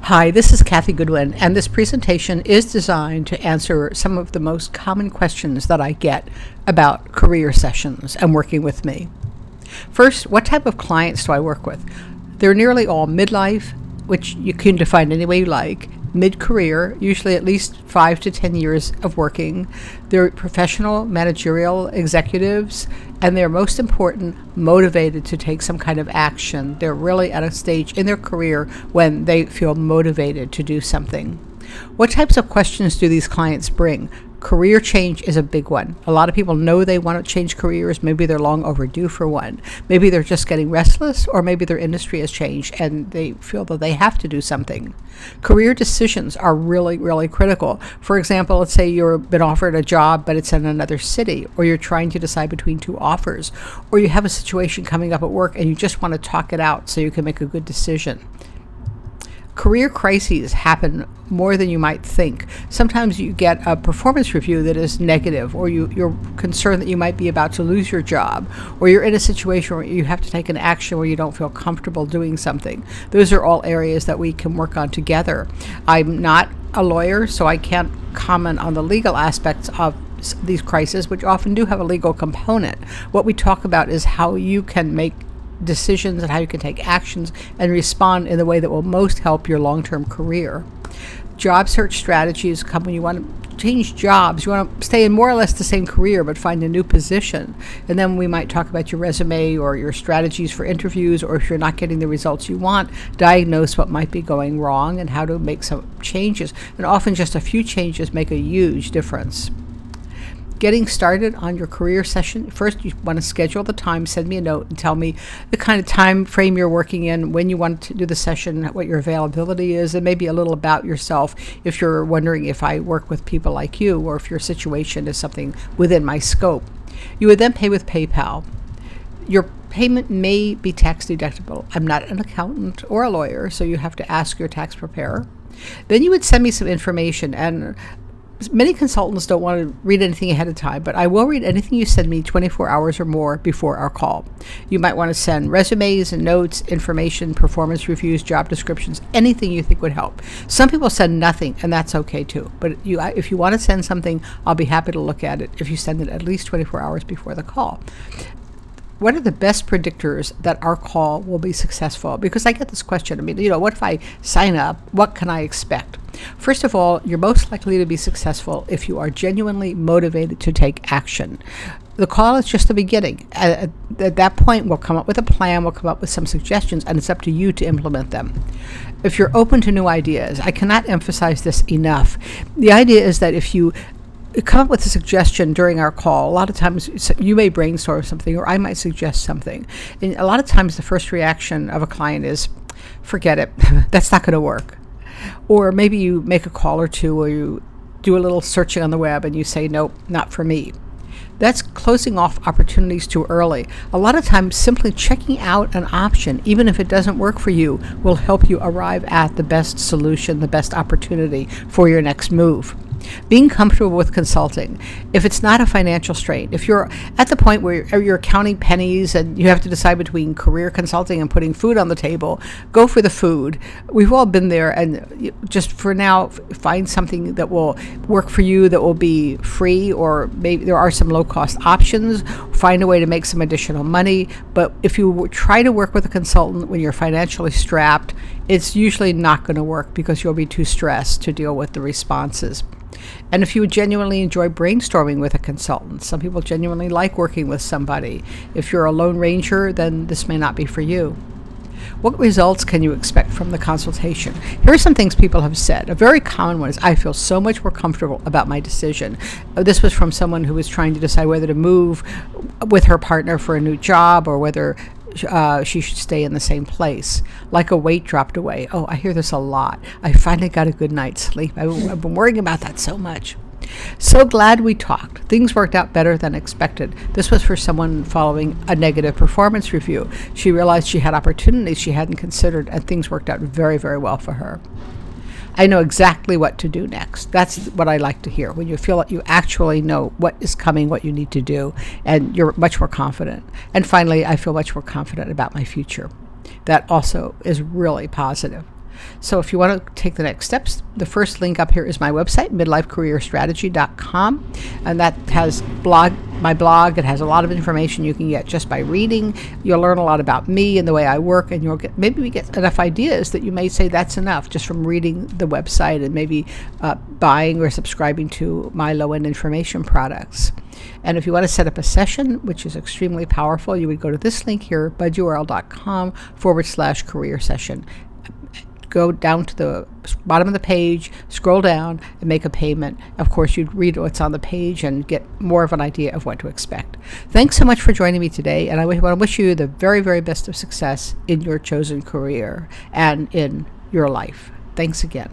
Hi, this is Cathy Goodwin, and this presentation is designed to answer some of the most common questions that I get about career sessions and working with me. First, what type of clients do I work with? They're nearly all midlife, which you can define any way you like, mid-career, usually at least 5 to 10 years of working. They're professional, managerial executives, and they're most important, motivated to take some kind of action. They're really at a stage in their career when they feel motivated to do something. What types of questions do these clients bring? Career change is a big one. A lot of people know they want to change careers. Maybe they're long overdue for one. Maybe they're just getting restless, or maybe their industry has changed and they feel that they have to do something. Career decisions are really, really critical. For example, let's say you've been offered a job, but it's in another city, or you're trying to decide between two offers, or you have a situation coming up at work and you just want to talk it out so you can make a good decision. Career crises happen more than you might think. Sometimes you get a performance review that is negative, or you're concerned that you might be about to lose your job, or you're in a situation where you have to take an action where you don't feel comfortable doing something. Those are all areas that we can work on together. I'm not a lawyer, so I can't comment on the legal aspects of these crises, which often do have a legal component. What we talk about is how you can make decisions and how you can take actions and respond in the way that will most help your long-term career. Job search strategies come when you want to change jobs. You want to stay in more or less the same career but find a new position. And then we might talk about your resume or your strategies for interviews, or if you're not getting the results you want, diagnose what might be going wrong and how to make some changes. And often just a few changes make a huge difference. Getting started on your career session, first you want to schedule the time, send me a note and tell me the kind of time frame you're working in, when you want to do the session, what your availability is, and maybe a little about yourself if you're wondering if I work with people like you or if your situation is something within my scope. You would then pay with PayPal. Your payment may be tax deductible. I'm not an accountant or a lawyer, so you have to ask your tax preparer. Then you would send me some information, and many consultants don't want to read anything ahead of time, but I will read anything you send me 24 hours or more before our call. You might want to send resumes and notes, information, performance reviews, job descriptions, anything you think would help. Some people send nothing, and that's okay too. But if you want to send something, I'll be happy to look at it if you send it at least 24 hours before the call. What are the best predictors that our call will be successful? Because I get this question. What if I sign up? What can I expect? First of all, you're most likely to be successful if you are genuinely motivated to take action. The call is just the beginning. At that point, we'll come up with a plan, we'll come up with some suggestions, and it's up to you to implement them. If you're open to new ideas, I cannot emphasize this enough. The idea is that if you come up with a suggestion during our call, a lot of times you may brainstorm something, or I might suggest something. And a lot of times the first reaction of a client is, forget it, that's not going to work. Or maybe you make a call or two, or you do a little searching on the web and you say, nope, not for me. That's closing off opportunities too early. A lot of times simply checking out an option, even if it doesn't work for you, will help you arrive at the best solution, the best opportunity for your next move. Being comfortable with consulting. If it's not a financial strain, if you're at the point where you're counting pennies and you have to decide between career consulting and putting food on the table, go for the food. We've all been there, and just for now, find something that will work for you, that will be free, or maybe there are some low-cost options. Find a way to make some additional money. But if you try to work with a consultant when you're financially strapped, it's usually not going to work because you'll be too stressed to deal with the responses. And if you genuinely enjoy brainstorming with a consultant, some people genuinely like working with somebody. If you're a lone ranger, then this may not be for you. What results can you expect from the consultation? Here are some things people have said. A very common one is, I feel so much more comfortable about my decision. This was from someone who was trying to decide whether to move with her partner for a new job, or whether she should stay in the same place. Like a weight dropped away. Oh, I hear this a lot. I finally got a good night's sleep. I've been worrying about that so much. So glad we talked. Things worked out better than expected. This was for someone following a negative performance review. She realized she had opportunities she hadn't considered, and things worked out very, very well for her. I know exactly what to do next. That's what I like to hear, when you feel like you actually know what is coming, what you need to do, and you're much more confident. And finally, I feel much more confident about my future. That also is really positive. So if you want to take the next steps, the first link up here is my website, midlifecareerstrategy.com, and that has my blog. It has a lot of information you can get just by reading. You'll learn a lot about me and the way I work, and maybe we get enough ideas that you may say that's enough just from reading the website and maybe buying or subscribing to my low-end information products. And if you want to set up a session, which is extremely powerful, you would go to this link here, budurl.com/career session. Go down to the bottom of the page, scroll down, and make a payment. Of course, you'd read what's on the page and get more of an idea of what to expect. Thanks so much for joining me today, and I want to wish you the very, very best of success in your chosen career and in your life. Thanks again.